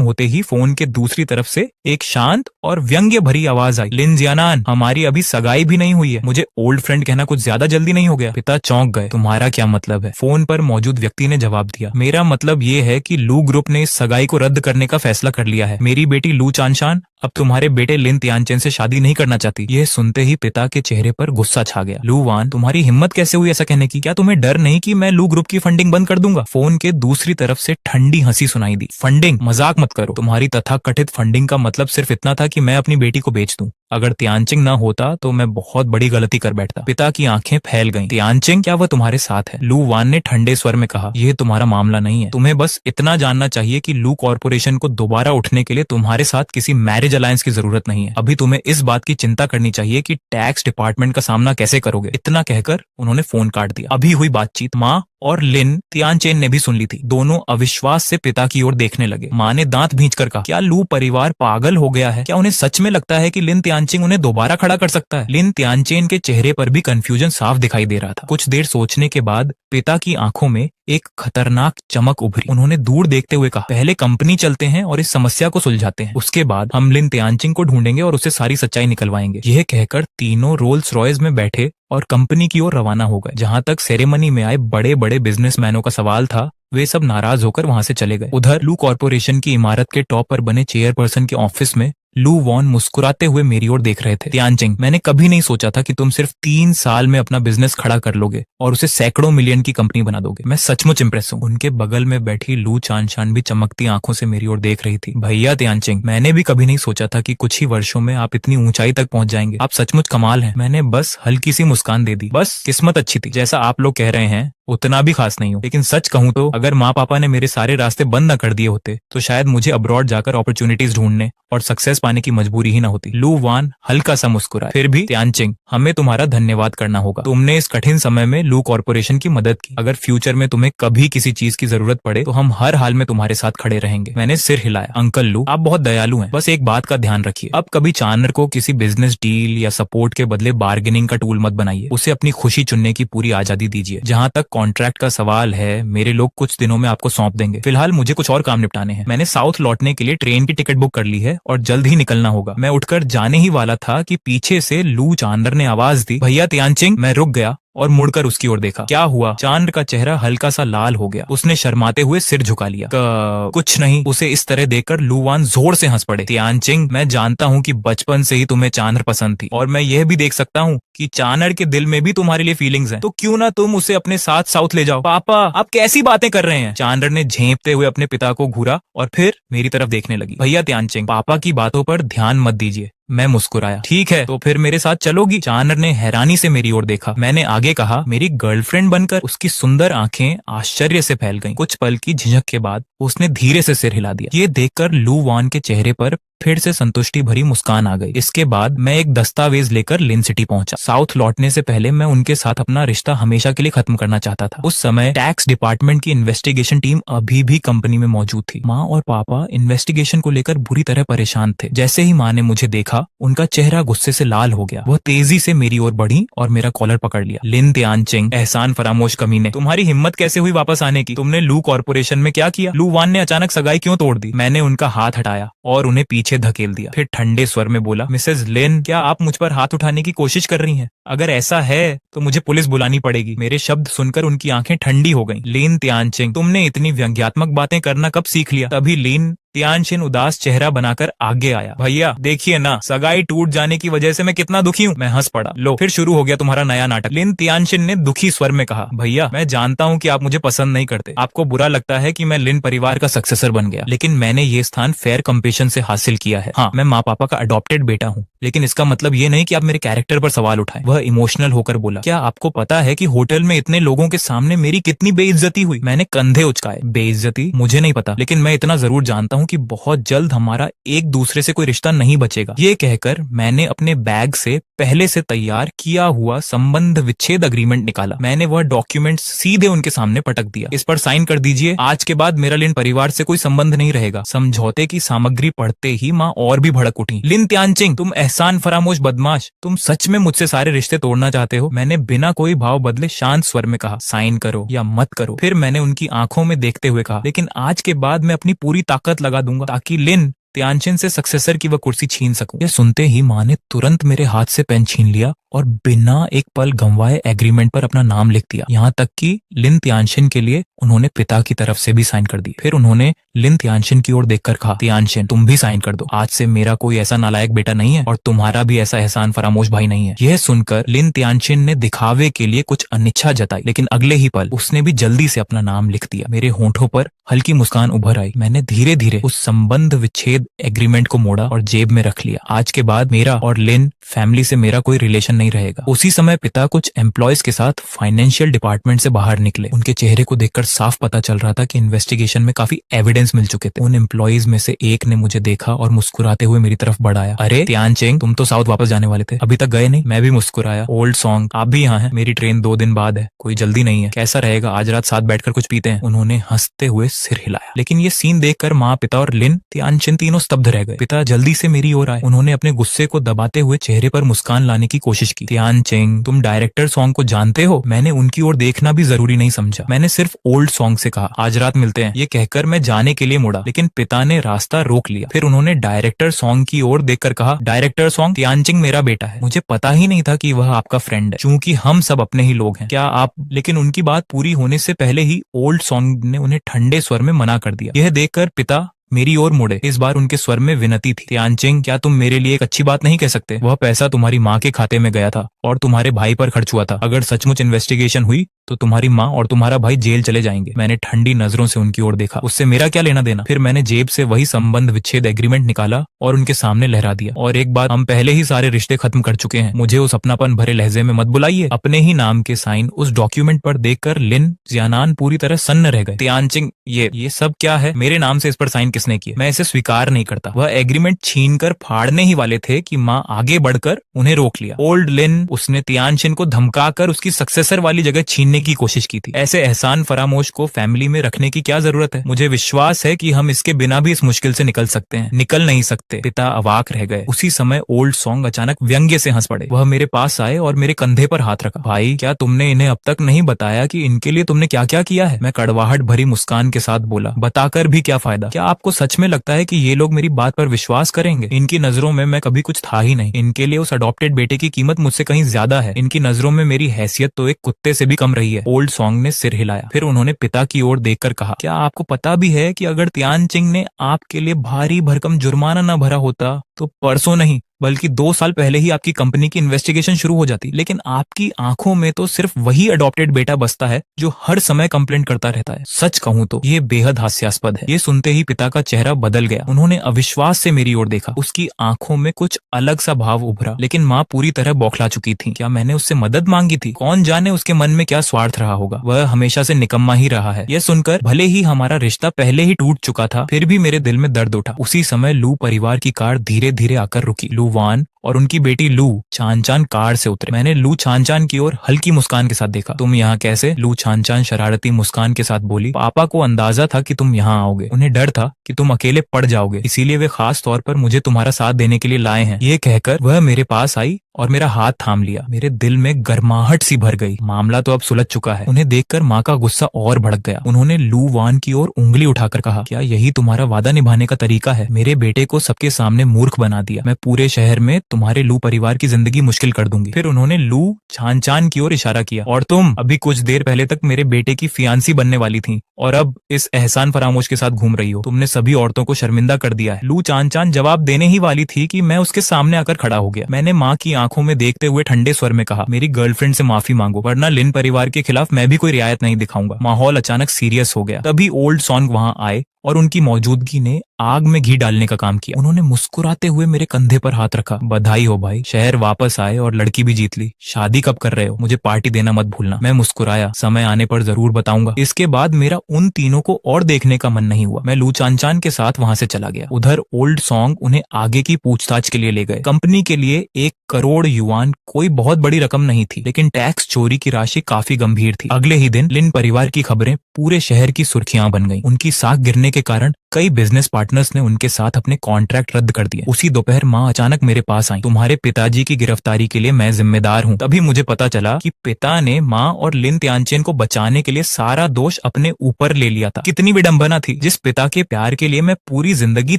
होते ही फोन के दूसरी तरफ से एक शांत और व्यंग्य भरी आवाज आई, लिन जियानान, हमारी अभी सगाई भी नहीं हुई है। मुझे ओल्ड फ्रेंड कहना कुछ ज्यादा जल्दी नहीं हो गया? पिता चौंक गए। तुम्हारा क्या मतलब है? फोन पर मौजूद व्यक्ति ने जवाब दिया, मेरा मतलब ये है कि लू ग्रुप ने इस सगाई को रद्द करने का फैसला कर लिया है। मेरी बेटी लू चानशान अब तुम्हारे बेटे लिन तियानचेन से शादी नहीं करना चाहती। यह सुनते ही पिता के चेहरे पर गुस्सा छा गया। लू वान, तुम्हारी हिम्मत कैसे हुई ऐसा कहने की? क्या तुम्हें डर नहीं कि मैं लू ग्रुप की फंडिंग बंद कर दूंगा? फोन के दूसरी तरफ से ठंडी हंसी सुनाई दी। फंडिंग? मजाक मत करो। तुम्हारी तथाकथित फंडिंग का मतलब सिर्फ इतना था कि मैं अपनी बेटी को बेच दूं। अगर तियानचिंग ना होता तो मैं बहुत बड़ी गलती कर बैठता। पिता की आंखें फैल गईं। तियानचिंग, क्या वह तुम्हारे साथ है? लू वान ने ठंडे स्वर में कहा, यह तुम्हारा मामला नहीं है। तुम्हें बस इतना जानना चाहिए कि लू कॉर्पोरेशन को दोबारा उठने के लिए तुम्हारे साथ किसी मैरिज अलायंस की जरूरत नहीं है। अभी तुम्हें इस बात की चिंता करनी चाहिए कि टैक्स डिपार्टमेंट का सामना कैसे करोगे। इतना कहकर उन्होंने फोन काट दिया। अभी हुई बातचीत माँ और लिन तियानचेन ने भी सुन ली थी। दोनों अविश्वास से पिता की ओर देखने लगे। माँ ने दांत भींचकर कहा, क्या लू परिवार पागल हो गया है? क्या उन्हें सच में लगता है कि लिन तियानचिंग उन्हें दोबारा खड़ा कर सकता है? लिन तियानचेन के चेहरे पर भी कंफ्यूजन साफ दिखाई दे रहा था। कुछ देर सोचने के बाद पिता की आंखों में एक खतरनाक चमक उभरी। उन्होंने दूर देखते हुए कहा, पहले कंपनी चलते हैं और इस समस्या को सुलझाते हैं। उसके बाद हम लिन तियानचिंग को ढूंढेंगे और उससे सारी सच्चाई निकलवाएंगे। यह कहकर तीनों रोल्स रॉयस में बैठे और कंपनी की ओर रवाना हो गए। जहां तक सेरेमनी में आए बड़े बड़े बिजनेसमैनों का सवाल था, वे सब नाराज होकर वहां से चले गए। उधर लू कॉर्पोरेशन की इमारत के टॉप पर बने चेयरपर्सन के ऑफिस में लू वॉन मुस्कुराते हुए मेरी ओर देख रहे थे। तियानचिंग, मैंने कभी नहीं सोचा था कि तुम सिर्फ 3 साल में अपना बिजनेस खड़ा कर लोगे और उसे सैकड़ों मिलियन की कंपनी बना दोगे। मैं सचमुच इंप्रेस हूँ। उनके बगल में बैठी लू चानशान भी चमकती आंखों से मेरी ओर देख रही थी। भैया तियानचिंग, मैंने भी कभी नहीं सोचा था कि कुछ ही वर्षों में आप इतनी ऊंचाई तक पहुंच जाएंगे। आप सचमुच कमाल हैं। मैंने बस हल्की सी मुस्कान दे दी। बस किस्मत अच्छी थी। जैसा आप लोग कह रहे हैं उतना भी खास नहीं हो, लेकिन सच कहूं तो अगर माँ पापा ने मेरे सारे रास्ते बंद न कर दिए होते तो शायद मुझे अब्रॉड जाकर अपॉर्चुनिटीज ढूंढने और सक्सेस पाने की मजबूरी ही न होती। लू वान हल्का सा मुस्कुराया। फिर भी तियानचिंग, हमें तुम्हारा धन्यवाद करना होगा। तुमने इस कठिन समय में लू कॉर्पोरेशन की मदद की। अगर फ्यूचर में तुम्हें कभी किसी चीज की जरूरत पड़े तो हम हर हाल में तुम्हारे साथ खड़े रहेंगे। मैंने सिर हिलाया। अंकल लू, आप बहुत दयालु हैं। बस एक बात का ध्यान रखिए, अब कभी चानर को किसी बिजनेस डील या सपोर्ट के बदले बार्गेनिंग का टूल मत बनाइए। उसे अपनी खुशी चुनने की पूरी आजादी दीजिए। जहां तक कॉन्ट्रैक्ट का सवाल है, मेरे लोग कुछ दिनों में आपको सौंप देंगे। फिलहाल मुझे कुछ और काम निपटाने हैं। मैंने साउथ लौटने के लिए ट्रेन की टिकट बुक कर ली है और जल्द ही निकलना होगा। मैं उठकर जाने ही वाला था कि पीछे से लू चांदर ने आवाज दी, भैया तियानचिंग। मैं रुक गया और मुड़कर उसकी ओर देखा। क्या हुआ? चांद का चेहरा हल्का सा लाल हो गया। उसने शर्माते हुए सिर झुका लिया। कुछ नहीं। उसे इस तरह देखकर लू वान जोर से हंस पड़े। तियानचिंग, मैं जानता हूँ कि बचपन से ही तुम्हें चांदर पसंद थी और मैं यह भी देख सकता हूँ कि चानर के दिल में भी तुम्हारे लिए फीलिंग्स हैं। तो क्यों ना तुम उसे अपने साथ साउथ ले जाओ। पापा, आप कैसी बातें कर रहे हैं? चांदर ने झेंपते हुए अपने पिता को घूरा और फिर मेरी तरफ देखने लगी। भैया तियानचिंग, पापा की बातों पर ध्यान मत दीजिए। मैं मुस्कुराया। ठीक है, तो फिर मेरे साथ चलोगी? चानर ने हैरानी से मेरी ओर देखा। मैंने आगे कहा, मेरी गर्लफ्रेंड बनकर? उसकी सुंदर आंखें आश्चर्य से फैल गईं। कुछ पल की झिझक के बाद उसने धीरे से सिर हिला दिया। ये देखकर लू वान के चेहरे पर फिर से संतुष्टि भरी मुस्कान आ गई। इसके बाद मैं एक दस्तावेज लेकर लिन सिटी पहुंचा। साउथ लौटने से पहले मैं उनके साथ अपना रिश्ता हमेशा के लिए खत्म करना चाहता था। उस समय टैक्स डिपार्टमेंट की इन्वेस्टिगेशन टीम अभी भी कंपनी में मौजूद थी। माँ और पापा इन्वेस्टिगेशन को लेकर बुरी तरह परेशान थे। जैसे ही माँ ने मुझे देखा, उनका चेहरा गुस्से से लाल हो गया। वह तेजी से मेरी ओर बढ़ी और मेरा कॉलर पकड़ लिया। लिन तियानचिंग, एहसान फरामोश कमीने, तुम्हारी हिम्मत कैसे हुई वापस आने की? तुमने लू कॉर्पोरेशन में क्या किया? लू वान ने अचानक सगाई क्यों तोड़ दी? मैंने उनका हाथ हटाया और उन्हें पीछे धकेल दिया। फिर ठंडे स्वर में बोला, मिसेज लिन, क्या आप मुझ पर हाथ उठाने की कोशिश कर रही हैं? अगर ऐसा है तो मुझे पुलिस बुलानी पड़ेगी। मेरे शब्द सुनकर उनकी आंखें ठंडी हो गईं। लिन तियानचिंग, तुमने इतनी व्यंग्यात्मक बातें करना कब सीख लिया? तभी लिन तियानशिन उदास चेहरा बनाकर आगे आया। भैया देखिए ना, सगाई टूट जाने की वजह से मैं कितना दुखी हूँ। मैं हंस पड़ा। लो फिर शुरू हो गया तुम्हारा नया नाटक। लिन तियानशिन ने दुखी स्वर में कहा, भैया मैं जानता हूँ कि आप मुझे पसंद नहीं करते, आपको बुरा लगता है कि मैं लिन परिवार का सक्सेसर बन गया, लेकिन मैंने ये स्थान फेयर कंपटीशन से हासिल किया है। हाँ, मैं माँ पापा का अडॉप्टेड बेटा हूँ, लेकिन इसका मतलब ये नहीं कि आप मेरे कैरेक्टर पर सवाल उठाएं। वह इमोशनल होकर बोला, क्या आपको पता है कि होटल में इतने लोगों के सामने मेरी कितनी बेइज्जती हुई? मैंने कंधे उचकाए। बेइज्जती? मुझे नहीं पता, लेकिन मैं इतना जरूर जानता हूँ कि बहुत जल्द हमारा एक दूसरे से कोई रिश्ता नहीं बचेगा। ये कहकर मैंने अपने बैग से पहले से तैयार किया हुआ संबंध विच्छेद अग्रीमेंट निकाला। मैंने वह डॉक्यूमेंट सीधे उनके सामने पटक दिया। इस पर साइन कर दीजिए, आज के बाद मेरा लिन परिवार से कोई संबंध नहीं रहेगा। समझौते की सामग्री पढ़ते ही माँ और भी भड़क उठी। लिन तियानचिंग, तुम एहसान फरामोश बदमाश, तुम सच में मुझसे सारे रिश्ते तोड़ना चाहते हो? मैंने बिना कोई भाव बदले शांत स्वर में कहा, साइन करो या मत करो। फिर मैंने उनकी आंखों में देखते हुए कहा, लेकिन आज के बाद मैं अपनी पूरी ताकत लगा दूंगा ताकि लिन तियानचिन से सक्सेसर की वह कुर्सी छीन सकूं। यह सुनते ही माँ ने तुरंत मेरे हाथ से पेन छीन लिया और बिना एक पल गंवाए एग्रीमेंट पर अपना नाम लिख दिया। यहाँ तक कि लिन तियानशिन के लिए उन्होंने पिता की तरफ से भी साइन कर दी। फिर उन्होंने लिन तियानशिन की ओर देखकर कहा, तियानशिन तुम भी साइन कर दो। आज से मेरा कोई ऐसा नालायक बेटा नहीं है और तुम्हारा भी ऐसा एहसान फरामोश भाई नहीं है। यह सुनकर लिन तियानशिन ने दिखावे के लिए कुछ अनिच्छा जताई, लेकिन अगले ही पल उसने भी जल्दी से अपना नाम लिख दिया। मेरे होंठों पर हल्की मुस्कान उभर आई। मैंने धीरे धीरे उस संबंध विच्छेद एग्रीमेंट को मोड़ा और जेब में रख लिया। आज के बाद मेरा और लिन फैमिली से मेरा कोई रिलेशन नहीं रहेगा। उसी समय पिता कुछ एम्प्लॉयज के साथ फाइनेंशियल डिपार्टमेंट से बाहर निकले। उनके चेहरे को देखकर साफ पता चल रहा था कि इन्वेस्टिगेशन में काफी एविडेंस मिल चुके थे। उन एम्प्लॉयज में से एक ने मुझे देखा और मुस्कुराते हुए मेरी तरफ बढ़ाया। अरे तियानचिंग, तुम तो साउथ वापस जाने वाले थे, अभी तक गए नहीं? मैं भी मुस्कुराया। ओल्ड सॉन्ग, आप भी यहाँ हैं? मेरी ट्रेन 2 दिन बाद है, कोई जल्दी नहीं है। कैसा रहेगा आज रात साथ बैठकर कुछ पीते हैं? उन्होंने हंसते हुए सिर हिलाया। लेकिन ये सीन देखकर माँ, पिता और लिन तियानचिन तीनों स्तब्ध रह गए। पिता जल्दी से मेरी ओर आए। उन्होंने अपने गुस्से को दबाते हुए चेहरे पर मुस्कान लाने की कोशिश की। तियानचिंग, तुम डायरेक्टर सॉन्ग को जानते हो? मैंने उनकी ओर देखना भी जरूरी नहीं समझा। मैंने सिर्फ ओल्ड सॉन्ग से कहा, आज रात मिलते हैं। ये कहकर मैं जाने के लिए मुड़ा, लेकिन पिता ने रास्ता रोक लिया। फिर उन्होंने डायरेक्टर सॉन्ग की ओर देखकर कहा, डायरेक्टर सॉन्ग, तियानचिंग मेरा बेटा है। मुझे पता ही नहीं था कि वह आपका फ्रेंड है, चूंकि हम सब अपने ही लोग हैं। क्या आप? लेकिन उनकी बात पूरी होने से पहले ही ओल्ड सॉन्ग ने उन्हें ठंडे स्वर में मना कर दिया। यह देखकर पिता मेरी ओर मुड़े। इस बार उनके स्वर में विनती थी। तियानचिंग, क्या तुम मेरे लिए एक अच्छी बात नहीं कह सकते? वह पैसा तुम्हारी माँ के खाते में गया था और तुम्हारे भाई पर खर्च हुआ था। अगर सचमुच इन्वेस्टिगेशन हुई तो तुम्हारी माँ और तुम्हारा भाई जेल चले जाएंगे। मैंने ठंडी नजरों से उनकी ओर देखा। उससे मेरा क्या लेना देना? फिर मैंने जेब से वही संबंध विच्छेद एग्रीमेंट निकाला और उनके सामने लहरा दिया। और एक बात, हम पहले ही सारे रिश्ते खत्म कर चुके हैं। मुझे उस अपनापन भरे लहजे में मत बुलाइए। अपने ही नाम के साइन उस डॉक्यूमेंट पर देखकर लिन जियानान पूरी तरह सन्न रह गए। तियानचिंग, ये सब क्या है? मेरे नाम से इस पर साइन किसने किए? मैं इसे स्वीकार नहीं करता। वह एग्रीमेंट छीनकर फाड़ने ही वाले थे कि माँ आगे बढ़कर उन्हें रोक लिया। ओल्ड लिन, उसने तियानचिन को धमकाकर उसकी सक्सेसर वाली जगह छीनने की कोशिश की थी। ऐसे एहसान फरामोश को फैमिली में रखने की क्या जरूरत है? मुझे विश्वास है कि हम इसके बिना भी इस मुश्किल से निकल सकते हैं। निकल नहीं सकते। पिता अवाक रह गए। उसी समय ओल्ड सॉन्ग अचानक व्यंग्य से हंस पड़े। वह मेरे पास आए और मेरे कंधे पर हाथ रखा। भाई, क्या तुमने इन्हें अब तक नहीं बताया कि इनके लिए तुमने क्या क्या किया है? मैं कड़वाहट भरी मुस्कान के साथ बोला, बताकर भी क्या फायदा? क्या आपको सच में लगता है कि ये लोग मेरी बात पर विश्वास करेंगे? इनकी नजरों में मैं कभी कुछ था ही नहीं। इनके लिए उस अडॉप्टेड बेटे की कीमत मुझसे कहीं ज्यादा है। इनकी नजरों में मेरी हैसियत तो एक कुत्ते से भी कम रही है। ओल्ड सॉन्ग ने सिर हिलाया। फिर उन्होंने पिता की ओर देखकर कहा, क्या आपको पता भी है कि अगर तियानचिंग ने आपके लिए भारी भरकम जुर्माना न भरा होता तो परसों नहीं बल्कि 2 साल पहले ही आपकी कंपनी की इन्वेस्टिगेशन शुरू हो जाती? लेकिन आपकी आंखों में तो सिर्फ वही अडॉप्टेड बेटा बसता है जो हर समय कंप्लेंट करता रहता है। सच कहूं तो ये बेहद हास्यास्पद है। ये सुनते ही पिता का चेहरा बदल गया। उन्होंने अविश्वास से मेरी ओर देखा। उसकी आंखों में कुछ अलग सा भाव उभरा। लेकिन माँ पूरी तरह बौखला चुकी थी। क्या मैंने उससे मदद मांगी थी? कौन जाने उसके मन में क्या स्वार्थ रहा होगा। वह हमेशा से निकम्मा ही रहा है। यह सुनकर भले ही हमारा रिश्ता पहले ही टूट चुका था, फिर भी मेरे दिल में दर्द उठा। उसी समय लू परिवार की कार धीरे धीरे आकर रुकी। लू वान और उनकी बेटी लू चान कार से उतरे। मैंने लू चान की ओर हल्की मुस्कान के साथ देखा। तुम यहाँ कैसे? लू चान शरारती मुस्कान के साथ बोली, पापा को अंदाजा था कि तुम यहाँ आओगे। उन्हें डर था कि तुम अकेले पड़ जाओगे, इसीलिए वे खास तौर पर मुझे तुम्हारा साथ देने के लिए लाए हैं। ये कहकर वह मेरे पास आई और मेरा हाथ थाम लिया। मेरे दिल में गर्माहट सी भर गई। मामला तो अब सुलझ चुका है। उन्हें देखकर माँ का गुस्सा और भड़क गया। उन्होंने लू वान की ओर उंगली उठाकर कहा, क्या यही तुम्हारा वादा निभाने का तरीका है? मेरे बेटे को सबके सामने मूर्ख बना दिया। मैं पूरे शहर में तुम्हारे लू परिवार की जिंदगी मुश्किल कर दूंगी। फिर उन्होंने लू चान चान की ओर इशारा किया, और तुम अभी कुछ देर पहले तक मेरे बेटे की फियांसी बनने वाली थी और अब इस एहसान फरामोश के साथ घूम रही हो। तुमने सभी औरतों को शर्मिंदा कर दिया है। लू चान चान जवाब देने ही वाली थी कि मैं उसके सामने आकर खड़ा हो गया। मैंने माँ की आंखों में देखते हुए ठंडे स्वर में कहा, मेरी गर्लफ्रेंड से माफी मांगो, वरना लिन परिवार के खिलाफ मैं भी कोई रियायत नहीं दिखाऊंगा। माहौल अचानक सीरियस हो गया। तभी ओल्ड सॉन्ग वहां आए और उनकी मौजूदगी ने आग में घी डालने का काम किया। उन्होंने मुस्कुराते हुए मेरे कंधे पर हाथ रखा। बधाई हो भाई, शहर वापस आए और लड़की भी जीत ली। शादी कब कर रहे हो? मुझे पार्टी देना मत भूलना। मैं मुस्कुराया, समय आने पर जरूर बताऊंगा। इसके बाद मेरा उन तीनों को और देखने का मन नहीं हुआ। मैं लू चान चान के साथ वहां से चला गया। उधर ओल्ड सॉन्ग उन्हें आगे की पूछताछ के लिए ले गए। कंपनी के लिए 1 करोड़ युआन कोई बहुत बड़ी रकम नहीं थी, लेकिन टैक्स चोरी की राशि काफी गंभीर थी। अगले ही दिन लिन परिवार की खबरें पूरे शहर की सुर्खियां बन गईं। उनकी साख गिरने के कारण कई बिजनेस पार्टनर्स ने उनके साथ अपने कॉन्ट्रैक्ट रद्द कर दिए। उसी दोपहर माँ अचानक मेरे पास आई। तुम्हारे पिताजी की गिरफ्तारी के लिए मैं जिम्मेदार हूँ। तभी मुझे पता चला कि पिता ने माँ और लिन त्यानचेन को बचाने के लिए सारा दोष अपने ऊपर ले लिया था। कितनी विडंबना थी। जिस पिता के प्यार के लिए मैं पूरी जिंदगी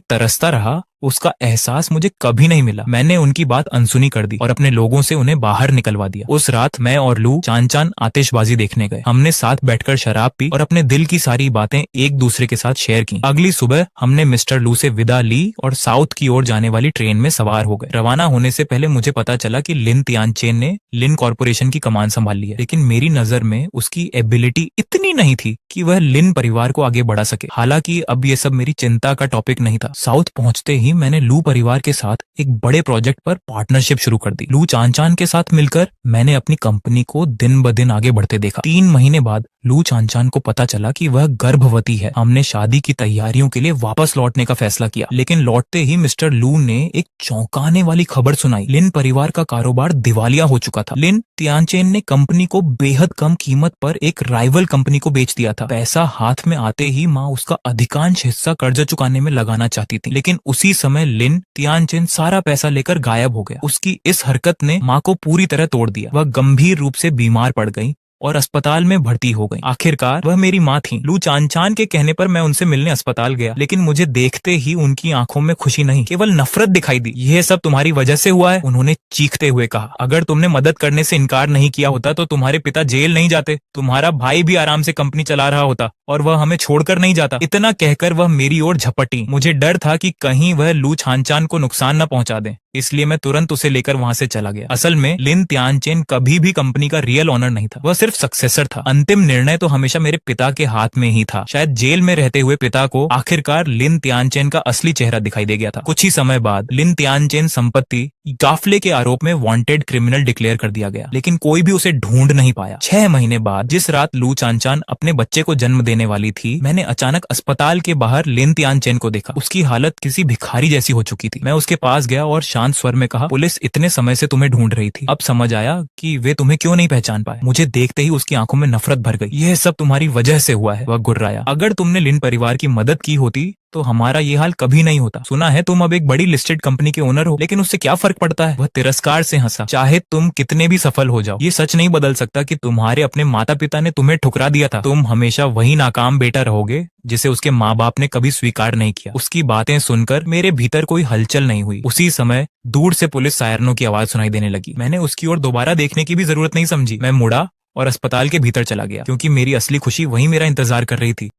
तरसता रहा, उसका एहसास मुझे कभी नहीं मिला। मैंने उनकी बात अनसुनी कर दी और अपने लोगों से उन्हें बाहर निकलवा दिया। उस रात मैं और लू चान चान आतिशबाजी देखने गए। हमने साथ बैठकर शराब पी और अपने दिल की सारी बातें एक दूसरे के साथ शेयर की। अगली सुबह हमने मिस्टर लू से विदा ली और साउथ की ओर जाने वाली ट्रेन में सवार हो गए। रवाना होने से पहले मुझे पता चला कि लिन त्यानचेन ने लिन कॉर्पोरेशन की कमान संभाल ली है, लेकिन मेरी नजर में उसकी एबिलिटी इतनी नहीं थी कि वह लिन परिवार को आगे बढ़ा सके। हालांकि अब ये सब मेरी चिंता का टॉपिक नहीं था। साउथ पहुंचते ही मैंने लू परिवार के साथ एक बड़े प्रोजेक्ट पर पार्टनरशिप शुरू कर दी। लू चान चान के साथ मिलकर मैंने अपनी कंपनी को दिन ब दिन आगे बढ़ते देखा। 3 महीने बाद लू चान चान को पता चला कि वह गर्भवती है। हमने शादी की तैयारियों के लिए वापस लौटने का फैसला किया, लेकिन लौटते ही मिस्टर लू ने एक चौंकाने वाली खबर सुनाई। लिन परिवार का कारोबार दिवालिया हो चुका था। लिन त्यानचेन ने कंपनी को बेहद कम कीमत पर एक राइवल कंपनी को बेच दिया था। पैसा हाथ में आते ही माँ उसका अधिकांश हिस्सा कर्जा चुकाने में लगाना चाहती थी, लेकिन उसी समय लिन त्यानचेन सारा पैसा लेकर गायब हो गया। उसकी इस हरकत ने माँ को पूरी तरह तोड़ दिया। वह गंभीर रूप से बीमार पड़ गई और अस्पताल में भर्ती हो गई। आखिरकार वह मेरी माँ थी। लू चान चान के कहने पर मैं उनसे मिलने अस्पताल गया, लेकिन मुझे देखते ही उनकी आंखों में खुशी नहीं, केवल नफरत दिखाई दी। यह सब तुम्हारी वजह से हुआ है, उन्होंने चीखते हुए कहा। अगर तुमने मदद करने से इनकार नहीं किया होता तो तुम्हारे पिता जेल नहीं जाते, तुम्हारा भाई भी आराम से कंपनी चला रहा होता और वह हमें छोड़कर नहीं जाता। इतना कहकर वह मेरी ओर झपटी। मुझे डर था कि कहीं वह लू चान चान को नुकसान न पहुंचा दे, इसलिए मैं तुरंत उसे लेकर वहां से चला गया। असल में लिन त्यानचेन कभी भी कंपनी का रियल ओनर नहीं था, वह सिर्फ सक्सेसर था। अंतिम निर्णय तो हमेशा मेरे पिता के हाथ में ही था। शायद जेल में रहते हुए पिता को आखिरकार लिन त्यानचेन का असली चेहरा दिखाई दे गया था। कुछ ही समय बाद लिन त्यानचेन संपत्ति गाफले के आरोप में वांटेड क्रिमिनल डिक्लेयर कर दिया गया, लेकिन कोई भी उसे ढूंढ नहीं पाया। 6 महीने बाद जिस रात लू चान चान अपने बच्चे को जन्म देने वाली थी, मैंने अचानक अस्पताल के बाहर लिन त्यानचेन को देखा। उसकी हालत किसी भिखारी जैसी हो चुकी थी। मैं उसके पास गया और शांत स्वर में कहा, पुलिस इतने समय से तुम्हें ढूंढ रही थी। अब समझ आया कि वे तुम्हें क्यों नहीं पहचान पाए। मुझे देखते ही उसकी आंखों में नफरत भर गई। यह सब तुम्हारी वजह से हुआ है, वह गुर्राया। अगर तुमने लिन परिवार की मदद की होती तो हमारा ये हाल कभी नहीं होता। सुना है तुम अब एक बड़ी लिस्टेड कंपनी के ओनर हो, लेकिन उससे क्या फर्क पड़ता है। वह तिरस्कार से हंसा। चाहे तुम कितने भी सफल हो जाओ, ये सच नहीं बदल सकता कि तुम्हारे अपने माता पिता ने तुम्हें ठुकरा दिया था। तुम हमेशा वही नाकाम बेटा रहोगे जिसे उसके माँ बाप ने कभी स्वीकार नहीं किया। उसकी बातें सुनकर मेरे भीतर कोई हलचल नहीं हुई। उसी समय दूर से पुलिस सायरनों की आवाज सुनाई देने लगी। मैंने उसकी ओर दोबारा देखने की भी जरूरत नहीं समझी। मैं मुड़ा और अस्पताल के भीतर चला गया, क्योंकि मेरी असली खुशी वहीं मेरा इंतजार कर रही थी।